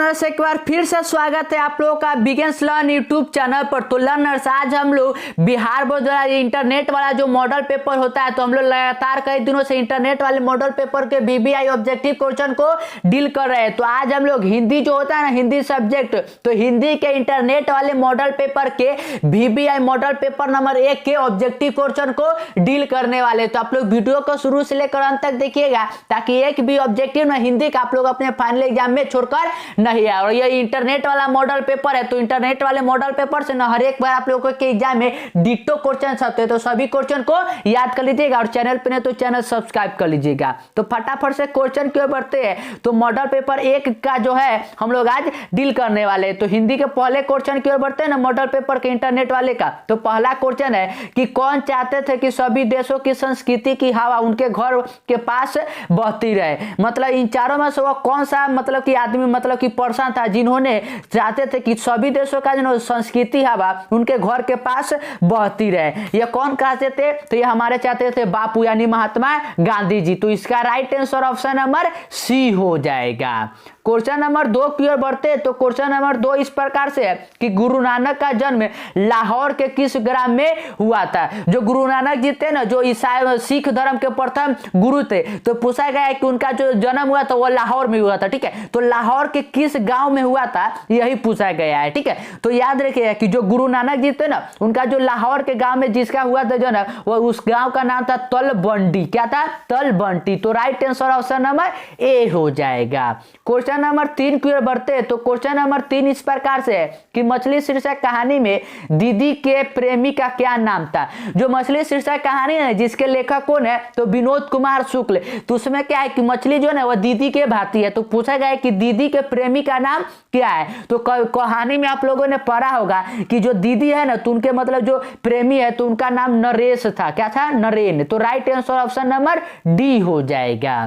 Learners एक बार फिर से स्वागत है आप लोगों का बिगिंस लर्न यूट्यूब चैनल पर। तो लर्नर्स आज हम लोग बिहार बोर्ड द्वारा इंटरनेट वाला जो मॉडल पेपर होता है, तो हम लोग लगातार कई दिनों से इंटरनेट वाले मॉडल पेपर के बीबीआई ऑब्जेक्टिव क्वेश्चन को डील कर रहे हैं। तो आज हम लोग हिंदी जो होता है ना, हिंदी सब्जेक्ट, तो हिंदी के इंटरनेट वाले मॉडल पेपर के बीबीआई मॉडल पेपर नंबर 1 के ऑब्जेक्टिव क्वेश्चन को डील करने वाले। तो आप लोग वीडियो को शुरू से लेकर अंत तक देखिएगा ताकि एक भी ऑब्जेक्टिव में हिंदी का आप लोग अपने फाइनल एग्जाम में छोड़कर नहीं है। और ये इंटरनेट वाला मॉडल पेपर है, तो इंटरनेट वाले मॉडल पेपर से ना हर एक बार आप लोगों के एग्जाम में डिट्टो क्वेश्चन सकते हैं। तो सभी क्वेश्चन को याद कर लीजिएगा और चैनल पे नहीं तो चैनल सब्सक्राइब कर लीजिएगा। तो फटाफट से क्वेश्चन क्यों बढ़ते हैं, तो मॉडल पेपर 1 का जो है हम लोग आज डील करने वाले हैं। तो हिंदी के पहले क्वेश्चन क्यों बढ़ते हैं ना, मॉडल पेपर के इंटरनेट वाले का। तो पहला क्वेश्चन है कि कौन चाहते थे कि सभी देशों की संस्कृति की हवा उनके घर के पास बहती रहे। मतलब इन चारों में से वो कौन सा मतलब कि आदमी मतलब कि पर्सन था जिन्होंने चाहते थे कि सभी देशों का जो संस्कृति हवा उनके घर के पास बहती रहे। ये कौन कहते थे, तो ये हमारे चाहते थे बापू यानी महात्मा गांधी जी। तो इसका right answer option number C हो जाएगा। क्वेश्चन नंबर 2 की ओर बढ़ते, तो क्वेश्चन नंबर 2 इस प्रकार से है कि गुरु नानक का जन्म लाहौर के किस ग्राम में हुआ था। जो गुरु नानक जी थे ना, जो ईसाई सिख धर्म के प्रथम गुरु थे, तो पूछा गया है कि उनका जो जन्म हुआ था वो लाहौर में हुआ था। ठीक है, तो लाहौर के किस गांव में हुआ था यही पूछा गया है। ठीक है, तो याद रखिए कि जो गुरु नानक जी थे ना, उनका जो लाहौर के गांव में जिसका हुआ था जो ना, वो उस गांव का नाम था तलबंडी। क्या था? तलबंडी। तो right answer option number A हो जाएगा। क्वेश्चन नंबर 3 की ओर बढ़ते, तो क्वेश्चन नंबर 3 इस प्रकार से है कि मछली शीर्षक कहानी में दीदी के प्रेमी का क्या नाम था। जो मछली शीर्षक कहानी है जिसके लेखक कौन है, तो विनोद कुमार शुक्ल। तो उसमें क्या है कि मछली जो है वो दीदी के भांति है। तो पूछा गया है कि दीदी के प्रेमी का नाम क्या है। तो कहानी में आप लोगों ने पढ़ा होगा कि जो दीदी है ना, तो उनके मतलब जो प्रेमी है तो उनका नाम नरेश था। क्या था? नरेन। तो right answer option number D हो जाएगा।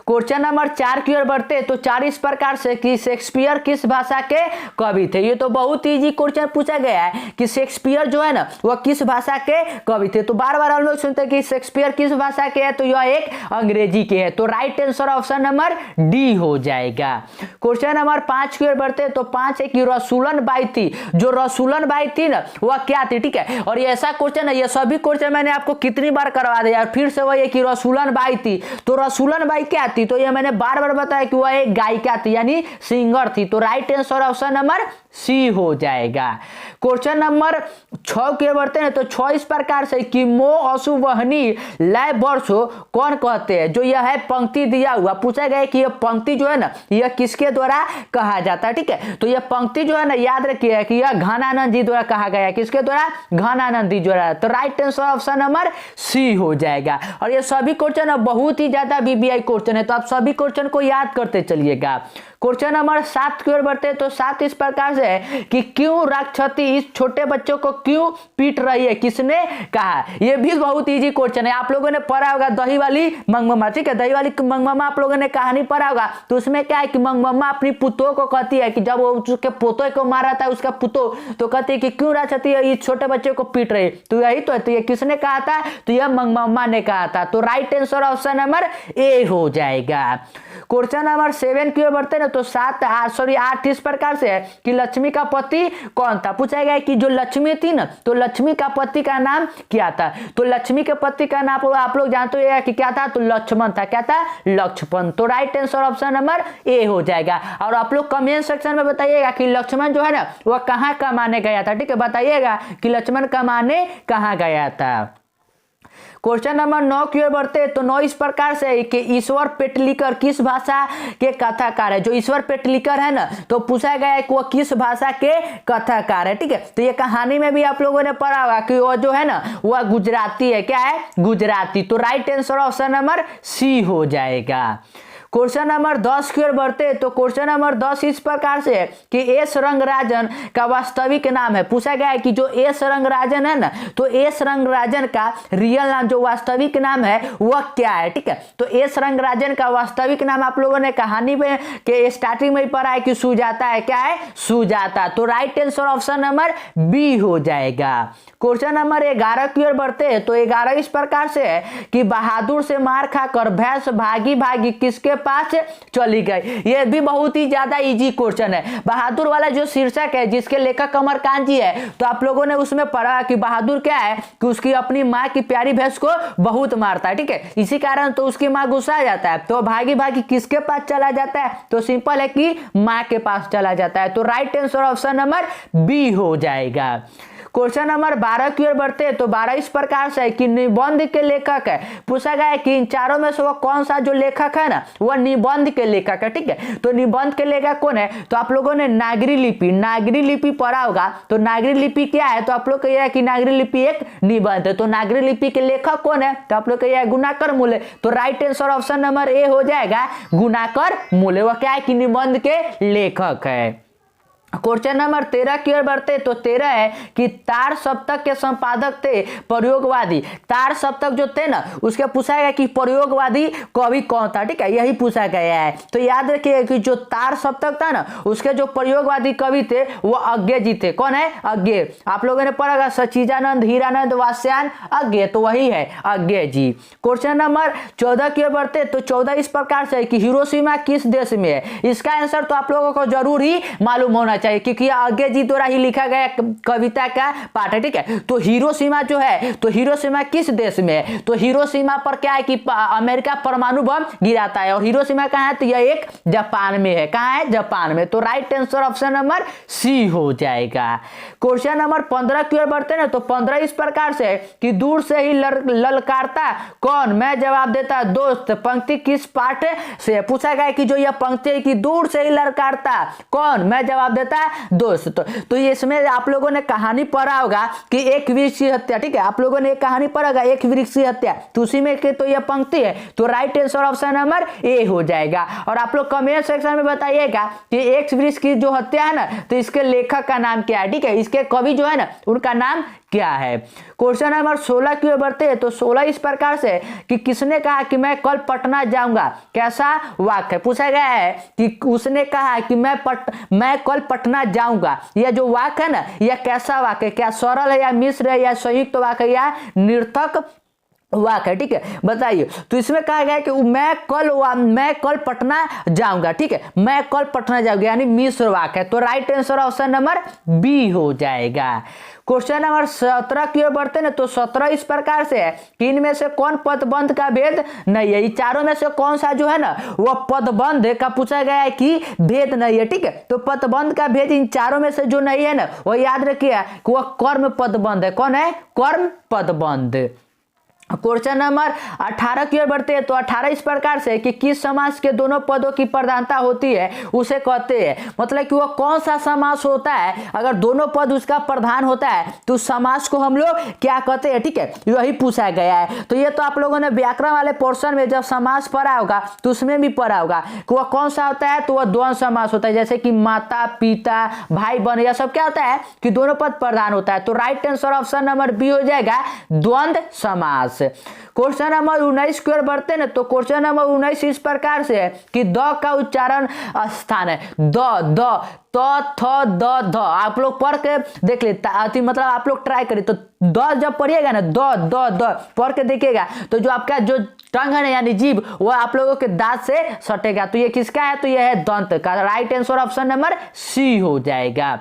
क्वेश्चन नंबर 4 की ओर बढ़ते, तो 4 इस प्रकार से कि शेक्सपियर किस भाषा के कवि थे। ये तो बहुत इजी क्वेश्चन पूछा गया है कि शेक्सपियर जो है ना वह किस भाषा के कवि थे। तो बार बार हम लोग सुनते हैं कि शेक्सपियर किस भाषा के है, तो यह एक अंग्रेजी के है। तो right answer option number D हो जाएगा। क्वेश्चन नंबर 5 की ओर बढ़ते, तो 5 है कि रसूलन बाई थी। जो रसूलन बाई थी ना वह क्या थी। ठीक है, और ये ऐसा क्वेश्चन है, ये सभी क्वेश्चन मैंने आपको कितनी बार करवा दिया, फिर से वही है कि रसूलन बाई थी। तो रसूलन बाई क्या थी, तो ये मैंने बार बार बताया कि वह एक गायिका थी यानी सिंगर थी। तो right answer option number C हो जाएगा। क्वेश्चन नंबर 6 के बढ़ते हैं, तो 6 इस प्रकार से कि मो असु वहनी लय वर्षो कौन कहते हैं। जो यह है पंक्ति दिया हुआ, पूछा गया कि यह पंक्ति जो है ना यह किसके द्वारा कहा जाता है। ठीक है, तो यह पंक्ति जो है ना याद रखिए कि यह घनानंद जी द्वारा कहा गया है। किसके द्वारा? घनानंद जी द्वारा। तो right answer option number C हो जाएगा। और ये सभी क्वेश्चन बहुत ही ज्यादा बीबीआई क्वेश्चन है, तो आप सभी क्वेश्चन को याद करते चलिएगा। क्वेश्चन नंबर 7 की ओर बढ़ते, तो 7 इस प्रकार से है कि क्यों राक्षसी इस छोटे बच्चों को क्यों पीट रही है, किसने कहा। यह भी बहुत इजी क्वेश्चन है, आप लोगों ने पढ़ा होगा दही वाली मंगममा। ठीक है, दही वाली मंगममा आप लोगों ने कहानी पढ़ा होगा। तो उसमें क्या है कि मंगममा अपनी पुतों को कहती है कि जब वो उसके पोतों को मारा था उसका पुतो, तो कहती है कि क्यों राक्षसी इस छोटे बच्चे को पीट रही। तो यही तो है, तो ये किसने कहा था, तो यह मंगममा ने कहा था। तो right answer option number A हो जाएगा। क्वेश्चन नंबर 7 की ओर बढ़ते ना, तो 8 इस प्रकार से है कि लक्ष्मी का पति कौन था। पूछा गया कि जो लक्ष्मी थी ना, तो लक्ष्मी का पति का नाम क्या था। तो लक्ष्मी के पति का नाम आप लोग जानते हो कि क्या था, तो लक्ष्मण था। क्या था? लक्ष्मण। तो right answer option number A हो जाएगा। और आप लोग कमेंट सेक्शन में बताइएगा कि लक्ष्मण जो है ना वह कहाँ कमाने गया था। ठीक है, बताइएगा कि लक्ष्मण कमाने कहाँ गया था। क्वेश्चन नंबर 9 की ओर बढ़ते, तो 9 इस प्रकार से है कि ईश्वर पेटलिकर किस भाषा के कथाकार है। जो ईश्वर पेटलिकर है ना, तो पूछा गया है कि वह किस भाषा के कथाकार है। ठीक है, तो ये कहानी में भी आप लोगों ने पढ़ा होगा कि वह जो है ना वह गुजराती है। क्या है? गुजराती। तो right answer option number C हो जाएगा। क्वेश्चन नंबर 10 की ओर बढ़ते, तो क्वेश्चन नंबर 10 इस प्रकार से है कि एस रंगराजन का वास्तविक नाम है। पूछा गया है कि जो एस रंगराजन है ना, तो एस रंगराजन का रियल नाम जो वास्तविक नाम है वह क्या है। ठीक है, तो एस रंगराजन का वास्तविक नाम आप लोगों ने कहानी में के स्टार्टिंग में ही पढ़ा है कि सुजाता है। क्या है? सुजाता। तो right answer option number B हो जाएगा। क्वेश्चन नंबर 11 की ओर बढ़ते, तो 11 इस प्रकार से है कि बहादुर से मार खाकर भैंस भागी भागी किसके पास चली गई। ये भी बहुत ही ज्यादा इजी क्वेश्चन है। बहादुर वाला जो शीर्षक है जिसके लेखक अमरकांत जी है, तो आप लोगों ने उसमें पढ़ा कि बहादुर क्या है कि उसकी अपनी माँ की प्यारी भैंस को बहुत मारता है, ठीक है, इसी कारण तो उसकी माँ गुस्सा आ जाता है, तो भागी भागी किसके पास चला जाता है, तो सिंपल है कि माँ के पास चला जाता है। तो right answer option number B हो जाएगा। क्वेश्चन नंबर 12 की ओर बढ़ते हैं। तो 12 इस प्रकार से है कि निबंध के लेखक है, पूछा गया है कि इन चारों में से वो कौन सा जो लेखक है ना वह निबंध के लेखक है, ठीक है। तो निबंध के लेखक कौन है, तो आप लोगों ने नागरी लिपि पढ़ा होगा। तो नागरी लिपि क्या है, तो आप लोग कहिए कि नागरी लिपि एक निबंध है। तो नागरी लिपि के लेखक कौन है, तो आप लोग कहिए गुणाकर मूल्य। तो right answer option number A हो जाएगा गुणाकर मूल्य, वह क्या है कि निबंध के लेखक है। क्वेश्चन नंबर 13 की ओर बढ़ते तो 13 है कि तार सप्तक के संपादक थे प्रयोगवादी। तार सप्तक जो थे ना उसके पूछा गया कि प्रयोगवादी कवि कौन था, ठीक है, यही पूछा गया है। तो याद रखिए कि जो तार सप्तक था ना उसके जो प्रयोगवादी कवि थे वो अज्ञे जी थे। कौन है, अज्ञे। आप लोगों ने पढ़ा सचिदानंद, हीरानंद, वात्स्यायन, अज्ञे, तो वही है अज्ञे जी। क्वेश्चन नंबर 14 की ओर बढ़ते तो 14 इस प्रकार से है कि हिरोशिमा किस देश में है। इसका आंसर तो आप लोगों को जरूर ही मालूम होना चाहिए क्योंकि अज्ञे जी द्वारा ही लिखा गया कविता का पाठ है, ठीक है। तो हिरोशिमा जो है, तो हिरोशिमा किस देश में है, तो हिरोशिमा पर क्या है कि अमेरिका परमाणु बम गिराता है। और हिरोशिमा कहाँ है, तो यह एक जापान में है। कहाँ है, जापान में। तो right answer option number C हो जाएगा। क्वेश्चन नंबर 15 की ओर बढ़ते ना तो 15 इस प्रकार से कि दूर से ही ललकारता कौन, मैं जवाब देता दोस्त। पंक्ति किस पाठ से पूछा गया कि जो यह पंक्ति है कि दूर से ही ललकारता कौन, मैं जवाब देता दोस्त। तो इसमें आप लोगों ने कहानी पढ़ा होगा कि एक वृक्ष की हत्या, ठीक है, आप लोगों ने एक कहानी पढ़ा होगा एक वृक्ष की हत्या, तो उसी में के तो यह पंक्ति है। तो right answer option number A हो जाएगा। और आप लोग कमेंट सेक्शन में बताइएगा कि एक वृक्ष की जो हत्या है ना तो इसके लेखक का नाम क्या है, ठीक है, इसके कवि जो है ना उनका नाम क्या है। क्वेश्चन नंबर 16 की ओर बढ़ते हैं तो 16 इस प्रकार से कि किसने कहा कि मैं कल पटना जाऊंगा, कैसा वाक्य पूछा गया है कि उसने कहा कि मैं कल पटना जाऊंगा। यह जो वाक्य है ना यह कैसा वाक्य, क्या सरल है या मिश्र है या संयुक्त वाक्य या निर्थक वाक्य, ठीक है, बताइए। तो इसमें कहा गया कि मैं कल पटना जाऊंगा, ठीक है, मैं कल पटना जाऊंगा यानी मिश्र वाक्य है। तो right answer option number B हो जाएगा। क्वेश्चन नंबर 17 की ओर बढ़ते ना तो 17 इस प्रकार से है कि इनमें से कौन पदबंध का भेद नहीं है। ये चारों में से कौन सा जो है ना वह पदबंध का पूछा गया है कि भेद नहीं है, ठीक है। तो पदबंध का भेद इन चारों में से जो नहीं है ना वह याद रखिए कि वह कर्म पदबंध है। कौन है, कर्म पदबंध। क्वेश्चन नंबर 18 की ओर बढ़ते हैं तो 18 इस प्रकार से कि किस समास के दोनों पदों की प्रधानता होती है उसे कहते हैं। मतलब कि वह कौन सा समास होता है, अगर दोनों पद उसका प्रधान होता है तो समास को हम लोग क्या कहते हैं, ठीक है, यही पूछा गया है। तो ये तो आप लोगों ने व्याकरण वाले पोर्शन में जब समास पढ़ा होगा तो उसमें भी पढ़ा होगा कि वह कौन सा होता है, तो वह द्वंद्व समास होता है। जैसे कि माता पिता भाई बहन यह सब क्या होता है कि दोनों पद प्रधान होता है। तो right answer option number B हो जाएगा द्वंद्व समास। क्वेश्चन नंबर 19 की ओर बढ़ते ना तो क्वेश्चन नंबर 19 इस प्रकार से है कि द का उच्चारण स्थान है द थ द आप लोग पढ़ के देख ले, मतलब आप लोग ट्राई करिए। तो द जब पढ़िएगा ना द पढ़ के देखिएगा तो जो आपका जो टंग है ना यानी जीभ वह आप लोगों के दांत से सटेगा। तो ये किसका है, तो यह है दंत का। Right answer option number C हो जाएगा।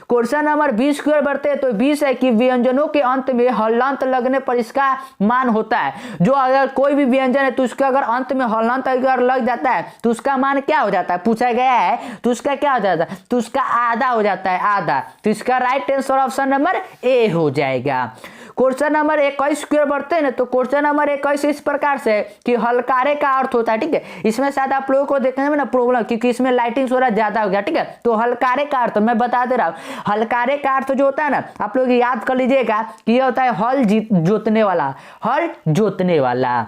क्वेश्चन नंबर 20 की ओर बढ़ते हैं तो 20 है कि व्यंजनों के अंत में हलंत लगने पर इसका मान होता है। जो अगर कोई भी व्यंजन है तो उसका अगर अंत में हलंत अगर लग जाता है तो उसका मान क्या हो जाता है, पूछा गया है, तो उसका क्या हो जाता है, तो उसका आधा हो जाता है, आधा। तो इसका right answer option number A हो जाएगा। क्वेश्चन नंबर 21 की ओर बढ़ते हैं ना तो क्वेश्चन नंबर 21 इस प्रकार से कि हलकारे का अर्थ होता है, ठीक है। इसमें शायद आप लोगों को देखने में ना प्रॉब्लम क्योंकि इसमें लाइटिंग थोड़ा ज्यादा हो गया, ठीक है। तो हलकारे का अर्थ मैं बता दे रहा हूँ। हलकारे का अर्थ जो होता है ना आप लोग याद कर लीजिएगा कि यह होता है हल जोतने वाला, हल जोतने वाला।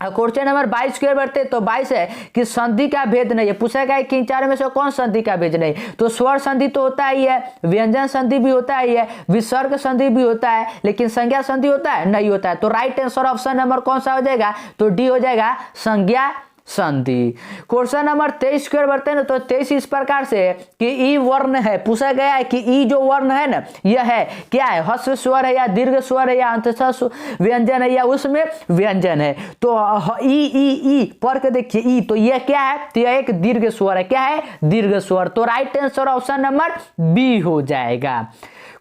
क्वेश्चन नंबर 22 की ओर बढ़ते तो 22 है कि संधि का भेद नहीं है। पूछा गया कि इन चारों में से कौन संधि का भेद नहीं, तो स्वर संधि तो होता ही है, व्यंजन संधि भी होता ही है, विसर्ग संधि भी होता है, लेकिन संज्ञा संधि होता है नहीं होता है। तो राइट आंसर ऑप्शन नंबर कौन सा हो जाएगा, तो डी हो जाएगा संज्ञा संधि। क्वेश्चन नंबर 23 की ओर बढ़ते हैं ना, तो 23 इस प्रकार से है कि ई वर्ण है, पूछा गया है कि ई जो वर्ण है ना यह है क्या है, ह्रस्व स्वर है या दीर्घ स्वर है या अंतस्थ व्यंजन है या उसमें व्यंजन है। तो ई ई ई पढ़ के देखिए ई, तो यह क्या है, तो यह एक दीर्घ स्वर है, क्या है, दीर्घ स्वर। तो right answer option number B हो जाएगा।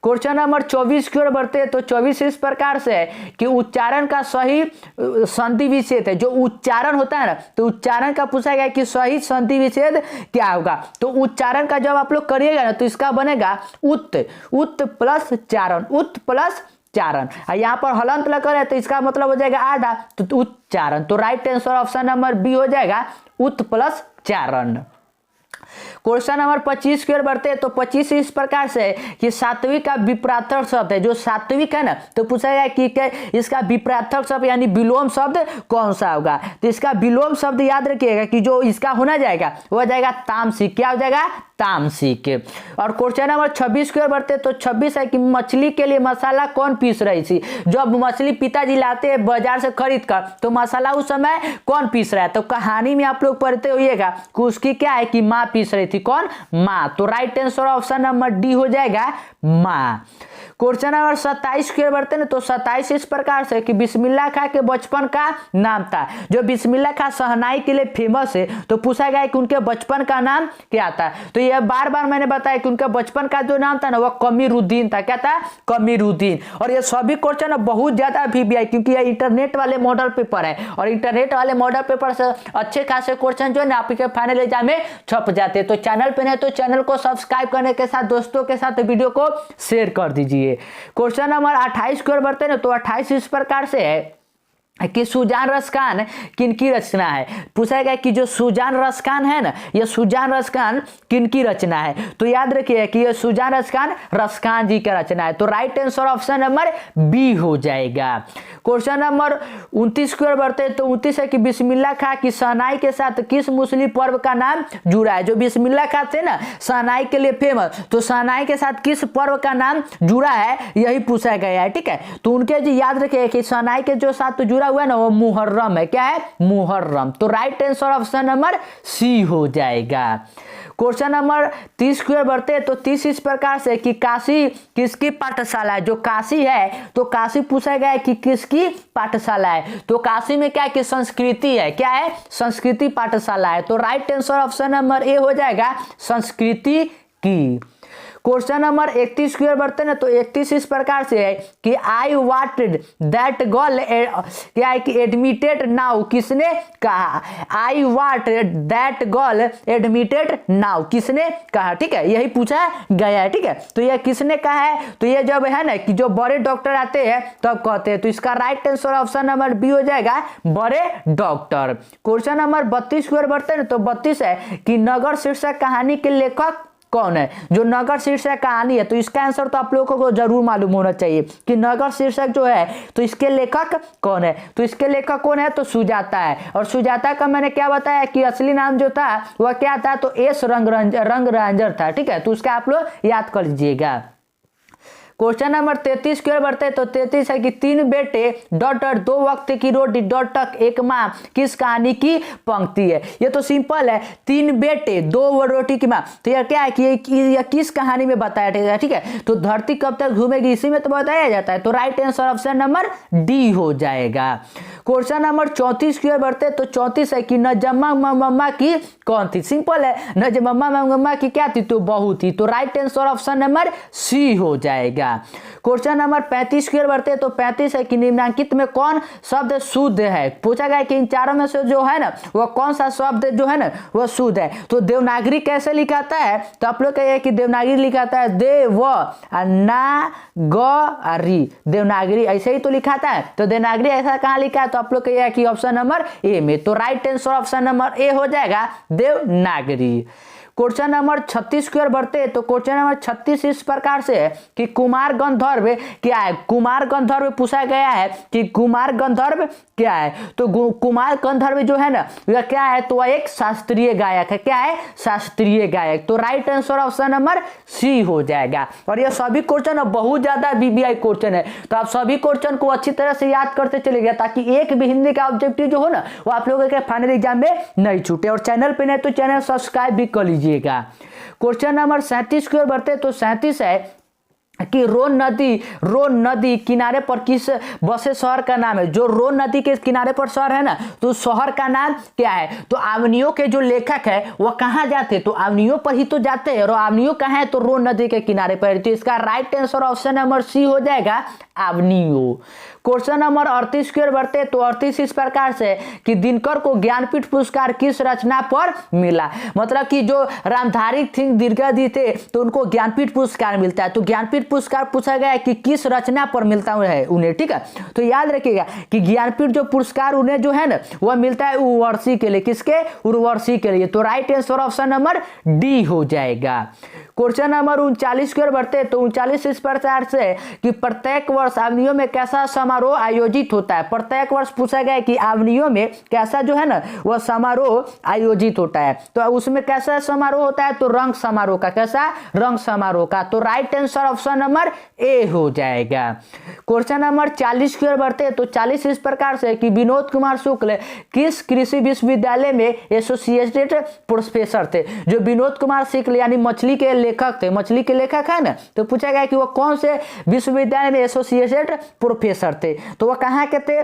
क्वेश्चन नंबर 24 की ओर बढ़ते हैं, तो 24 इस प्रकार से है कि उच्चारण का सही संधि विच्छेद है, जो उच्चारण होता है ना, तो उच्चारण का पूछा गया कि सही संधि विच्छेद क्या होगा। तो उच्चारण का जब आप लोग करिएगा ना तो इसका बनेगा उत्, उत् प्लस चारण, उत् प्लस चारण। यहाँ पर हलंत लगा है तो इसका मतलब हो जाएगा आधा, तो उच्चारण। तो right answer option number B हो जाएगा उत् प्लस चारण। क्वेश्चन नंबर 25 की ओर बढ़ते हैं, तो 25 इस प्रकार से है कि सात्विक का विपरीतार्थक शब्द है, जो सात्विक है ना, तो पूछा गया कि इसका विपरीतार्थक शब्द यानी विलोम शब्द कौन सा होगा। तो इसका विलोम शब्द याद रखिएगा कि जो इसका होना जाएगा वो हो जाएगा तामसिक। क्या हो जाएगा, तामसिक। और क्वेश्चन नंबर 26 की ओर बढ़ते हैं, तो 26 है कि मछली के लिए मसाला कौन पीस रही थी। जब मछली पिताजी लाते हैं बाजार से खरीद कर, तो मसाला उस समय कौन पीस रहा है। तो कहानी में आप लोग पढ़ते होइएगा कि उसकी क्या है कि माँ पीस रही थी, कौन, माँ। तो right answer option number D हो जाएगा माँ। क्वेश्चन नंबर 27 की ओर बढ़ते हैं, तो 27 इस प्रकार से कि बिस्मिल्लाह खां के बचपन का नाम था। जो बिस्मिल्लाह खां शहनाई के लिए फेमस है, तो पूछा गया कि उनके बचपन का नाम क्या था। तो यह बार बार मैंने बताया कि उनका बचपन का जो नाम था ना वह कमीरुद्दीन था। क्या था, कमीरुद्दीन। और ये सभी क्वेश्चन बहुत ज्यादा भी है क्योंकि यह इंटरनेट वाले मॉडल पेपर है, और इंटरनेट वाले मॉडल पेपर से अच्छे खासे क्वेश्चन जो है ना आपके फाइनल एग्जाम में छप जाते हैं। तो चैनल पे नहीं तो चैनल को सब्सक्राइब करने के साथ दोस्तों के साथ वीडियो को शेयर कर दीजिए। क्वेश्चन नंबर 28 की ओर बढ़ते हैं ना, तो 28 इस प्रकार से है कि सुजान रसखान किनकी रचना है। पूछा गया कि जो सुजान रसखान है ना, यह सुजान रसखान किनकी रचना है। तो याद रखिए कि यह सुजान रसखान जी का रचना है। तो right answer option number B हो जाएगा। क्वेश्चन नंबर 29 की ओर बढ़ते हैं, तो 29 है कि बिस्मिल्लाह खां की शहनाई के साथ किस मुस्लिम पर्व का नाम जुड़ा है। जो बिस्मिल्लाह खां थे ना शहनाई के लिए फेमस, तो शहनाई के साथ किस पर्व का नाम जुड़ा है यही पूछा गया है। ठीक है, तो उनके जो याद रखिए कि शहनाई के जो साथ जुड़ा हुआ है ना वो मुहर्रम है। क्या है, मुहर्रम। तो right answer option number C हो जाएगा। क्वेश्चन नंबर 30 की ओर बढ़ते हैं, तो 30 इस प्रकार से कि काशी किसकी पाठशाला है। जो काशी है तो काशी पूछा गया है कि किसकी पाठशाला है। तो काशी में क्या है कि संस्कृति है। क्या है, संस्कृति पाठशाला है। तो right answer option number A हो जाएगा संस्कृति की। क्वेश्चन नंबर 31 की ओर बढ़ते हैं ना, तो 31 इस प्रकार से है कि आई वांटेड दैट गर्ल, क्या है कि एडमिटेड नाउ, किसने कहा। I wanted that girl admitted now, किसने कहा। ठीक है, यही पूछा गया है। ठीक है, तो यह किसने कहा है, तो यह जब है ना कि जो बड़े डॉक्टर आते हैं तब कहते हैं। तो इसका right answer option number B हो जाएगा बड़े डॉक्टर। क्वेश्चन नंबर 32 की ओर बढ़ते हैं ना, तो 32 है कि नगर शीर्षक कहानी के लेखक कौन है। जो नगर शीर्षक कहानी है, तो इसका आंसर तो आप लोगों को जरूर मालूम होना चाहिए कि नगर शीर्षक जो है तो इसके लेखक कौन है। तो इसके लेखक कौन है, तो सुजाता है। और सुजाता का मैंने क्या बताया कि असली नाम जो था वह क्या था, तो एस रंगराजन था। ठीक है, तो उसका आप लोग याद कर लीजिएगा। क्वेश्चन नंबर 33 की ओर बढ़ते हैं, तो 33 है कि तीन बेटे डॉटर दो वक्त की रोटी डॉटक एक माँ किस कहानी की पंक्ति है। ये तो सिंपल है, तीन बेटे दो रोटी की माँ। तो यह क्या है कि यह किस कहानी में बताया जाएगा। ठीक है, तो धरती कब तक घूमेगी इसी में तो बताया जाता है। तो right answer option number D हो जाएगा। क्वेश्चन नंबर 34 की ओर बढ़ते हैं, तो 34 है कि नजम्मा मम्मा की कौन थी। सिंपल है, नजम्मा मम्मा की क्या थी, तो बहू थी। तो right answer option number C हो जाएगा। क्वेश्चन नंबर 35 की ओर बढ़ते हैं, तो 35 है कि निम्नलिखित में कौन शब्द शुद्ध है। पूछा गया कि इन चारों में से जो है ना वह कौन सा शब्द जो है ना वह शुद्ध है। तो देवनागरी कैसे लिखाता है, तो आप लोग कहिए कि देवनागरी लिखाता है दे व ना ग री, देवनागरी ऐसे ही तो लिखाता है। तो देवनागरी ऐसा कहाँ लिखा है, तो आप लोग कहिए कि ऑप्शन नंबर ए में। तो right answer option number A हो जाएगा देवनागरी। क्वेश्चन नंबर 36 की ओर बढ़ते हैं। तो क्वेश्चन नंबर 36 इस प्रकार से है कि कुमार गंधर्व क्या है। कुमार गंधर्व पूछा गया है कि कुमार गंधर्व क्या है। तो कुमार गंधर्व जो है ना वह क्या है, तो वह एक शास्त्रीय गायक है। क्या है, शास्त्रीय गायक। तो right answer option number C हो जाएगा। और ये सभी क्वेश्चन बहुत ज्यादा बीबीआई क्वेश्चन है, तो आप सभी क्वेश्चन को अच्छी तरह से याद करते चलिएगा ताकि एक भी हिंदी का ऑब्जेक्टिव जो हो ना वो आप लोगों के फाइनल एग्जाम में नहीं छूटे। और चैनल पे नहीं तो चैनल सब्सक्राइब भी कर लीजिएगा। क्वेश्चन नंबर 37 की ओर बढ़ते तो 37 है कि रोन नदी किनारे पर किस बसे शहर का नाम है। जो रोन नदी के किनारे पर शहर है ना तो शहर का नाम क्या है। तो आवनियों के जो लेखक है वह कहाँ जाते, तो आवनियों पर ही तो जाते हैं। और आवनियों कहाँ है, तो रोन नदी के किनारे पर। तो इसका right answer option number C हो जाएगा, आवनियों। क्वेश्चन नंबर 38 की ओर बढ़ते तो 38 इस प्रकार से कि दिनकर को ज्ञानपीठ पुरस्कार किस रचना पर मिला। मतलब कि जो रामधारी सिंह दिनकर थे तो उनको ज्ञानपीठ पुरस्कार मिलता है। तो ज्ञानपीठ पुरस्कार पूछा गया है कि किस रचना पर मिलता है उन्हें, ठीक है। तो याद रखिएगा कि ज्ञानपीठ जो पुरस्कार उन्हें जो है ना वह मिलता है उर्वशी के लिए। किसके, उर्वशी के लिए। तो right answer option number D हो जाएगा। क्वेश्चन नंबर 39 की ओर बढ़ते तो 39 इस प्रकार से कि प्रत्येक वर्ष आवनियों में कैसा समारोह आयोजित होता है। प्रत्येक वर्ष पूछा गया है कि आवनियों में कैसा जो है ना वह समारोह आयोजित होता है। तो उसमें कैसा समारोह होता है, तो रंग समारोह का। कैसा, रंग समारोह का। तो right answer option number A हो जाएगा। क्वेश्चन नंबर 40 की ओर बढ़ते तो 40 इस प्रकार से कि विनोद कुमार शुक्ल किस कृषि विश्वविद्यालय में एसोसिएटेड प्रोफेसर थे। जो विनोद कुमार शुक्ल यानी मछली के लेखक थे, मछली के लेखक है ना, तो पूछा गया कि वो कौन से विश्वविद्यालय में एसोसिएटेड प्रोफेसर थे। तो वह कहाँ के थे,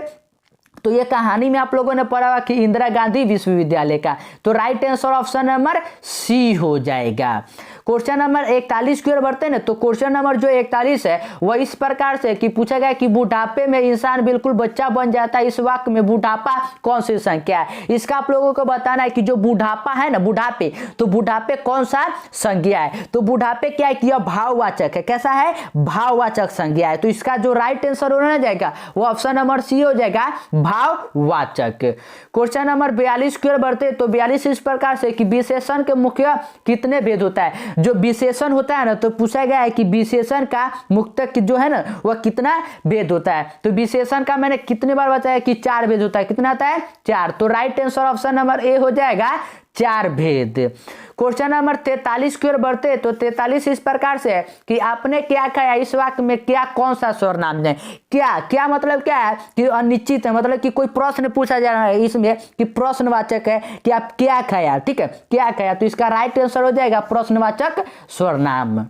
तो ये कहानी में आप लोगों ने पढ़ा कि इंदिरा गांधी विश्वविद्यालय का। तो right answer option number C हो जाएगा। क्वेश्चन नंबर 41 की ओर बढ़ते हैं ना। तो क्वेश्चन नंबर जो 41 है वह इस प्रकार से कि पूछा गया कि बुढ़ापे में इंसान बिल्कुल बच्चा बन जाता है। इस वाक्य में बुढ़ापा कौन सी संख्या है। इसका आप लोगों को बताना है कि जो बुढ़ापा है ना, बुढ़ापे, तो बुढ़ापे कौन सा संज्ञा है। तो बुढ़ापे क्या है कि यह भाववाचक है। कैसा है, भाववाचक संज्ञा है। तो इसका जो राइट आंसर होना जाएगा वो ऑप्शन नंबर सी हो जाएगा, भाववाचक। क्वेश्चन नंबर 42 की ओर बढ़ते तो 42 इस प्रकार से कि विशेषण के मुख्य कितने भेद होता है। जो विशेषण होता है ना तो पूछा गया है कि विशेषण का मुख्य जो है ना वह कितना भेद होता है। तो विशेषण का मैंने कितने बार बताया कि 4 भेद होता है। कितना आता है, 4। तो right answer option number A हो जाएगा, 4 भेद। क्वेश्चन नंबर 43 की ओर बढ़ते तो 43 इस प्रकार से है कि आपने क्या खाया। इस वाक्य में क्या कौन सा सर्वनाम है। क्या मतलब क्या है कि अनिश्चित है, मतलब कि कोई प्रश्न पूछा जा रहा है इसमें कि प्रश्नवाचक है कि आप क्या खाया, ठीक है, क्या खाया। तो इसका राइट आंसर हो जाएगा प्रश्नवाचक सर्वनाम।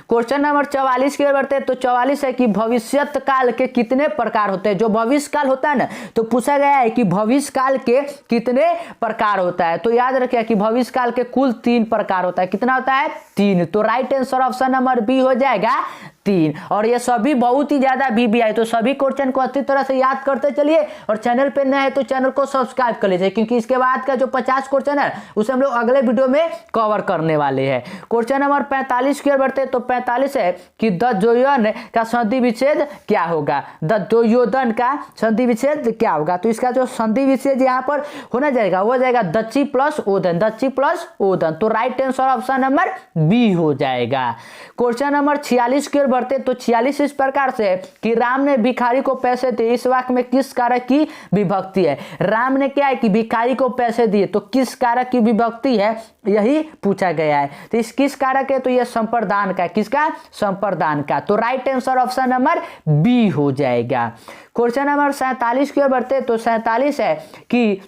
क्वेश्चन नंबर 44 की ओर बढ़ते तो 44 है कि भविष्यत काल के कितने प्रकार होते हैं। जो भविष्य काल होता है ना तो पूछा गया है कि भविष्य काल के कितने प्रकार होता है। तो याद रखिए कि भविष्य काल के कुल 3 प्रकार होता है। कितना होता है, 3। तो right answer option number B हो जाएगा, 3। और ये सभी बहुत ही ज्यादा बीबीआई। तो सभी क्वेश्चन को अच्छी तरह से याद करते चलिए। और चैनल पे नए है तो चैनल को सब्सक्राइब कर लीजिए, क्योंकि इसके बाद का जो 50 क्वेश्चन है उसे हम लोग अगले वीडियो में कवर करने वाले हैं। क्वेश्चन नंबर 45 की ओर बढ़ते तो 45 है कि दध्योदन का संधि विच्छेद क्या होगा। दध्योदन का संधि विच्छेद क्या होगा। तो इसका जो संधि विच्छेद यहाँ पर होना जाएगा वो जाएगा दच्ची प्लस ओदन, दच्ची प्लस ओदन। तो right answer option number B हो जाएगा। क्वेश्चन नंबर 46 की ओर बढ़ते तो 46 इस प्रकार से कि राम ने भिखारी को पैसे दिए। इस वाक्य में किस कारक की विभक्ति है। राम ने क्या है कि भिखारी को पैसे दिए, तो किस कारक की विभक्ति है यही पूछा गया है। तो इस किस कारक है, तो यह संप्रदान का। किसका, संप्रदान का। तो right answer option number B हो जाएगा। क्वेश्चन नंबर 47 की ओर बढ़ते तो 47 है कि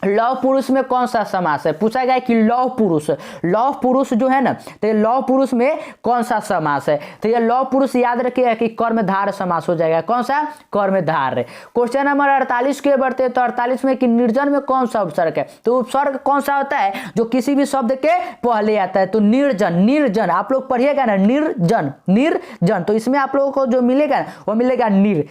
लौह पुरुष में कौन सा समास है। पूछा गया कि लौह पुरुष जो है ना तो लौह पुरुष में कौन सा समास है। तो ये लौह पुरुष याद रखिएगा कि कर्मधार समास हो जाएगा। कौन सा, कर्मधार। क्वेश्चन नंबर 48 के बढ़ते तो 48 में कि निर्जन में कौन सा उपसर्ग है। तो उपसर्ग कौन सा होता है जो किसी भी शब्द के पहले आता है। तो निर्जन आप लोग पढ़िएगा ना, निर्जन। तो इसमें आप लोगों को जो मिलेगा वो मिलेगा निर।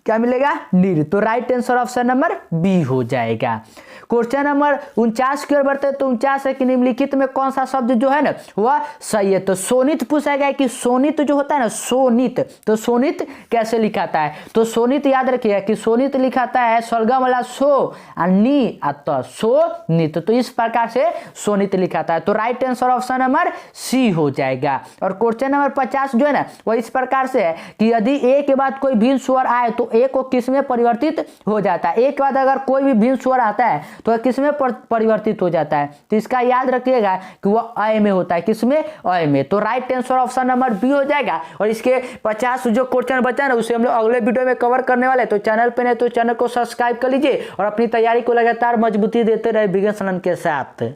क्या मिलेगा, नीर। तो right answer option number B हो जाएगा। क्वेश्चन नंबर 49 की ओर बढ़ते हैं। तो 49 है कि निम्नलिखित में कौन सा शब्द जो है ना वह सही है। तो सोनित पूछा गया कि सोनित जो होता है ना, सोनित, तो सोनित कैसे लिखाता है। तो सोनित याद रखिएगा कि सोनित लिखाता है स्वर्गम वाला सो और नी अत सोनित, तो इस प्रकार से सोनित लिखाता है। तो right answer option number C हो जाएगा। और क्वेश्चन नंबर 50 जो है ना वह इस प्रकार से है कि यदि ए के बाद कोई भिन्न स्वर आए तो ए को किस में परिवर्तित हो जाता है। ए के बाद अगर कोई भी भिन्न स्वर आता है तो किस में परिवर्तित हो जाता है। तो इसका याद रखिएगा कि वह अय में होता है, किस में, अय में। तो right answer option number B हो जाएगा। और इसके 50 जो क्वेश्चन बचा ना उसे हम लोग अगले वीडियो में कवर करने वाले। तो चैनल पे नहीं तो चैनल को सब्सक्राइब कर लीजिए और अपनी तैयारी को लगातार मजबूती देते रहे विज्ञान के साथ।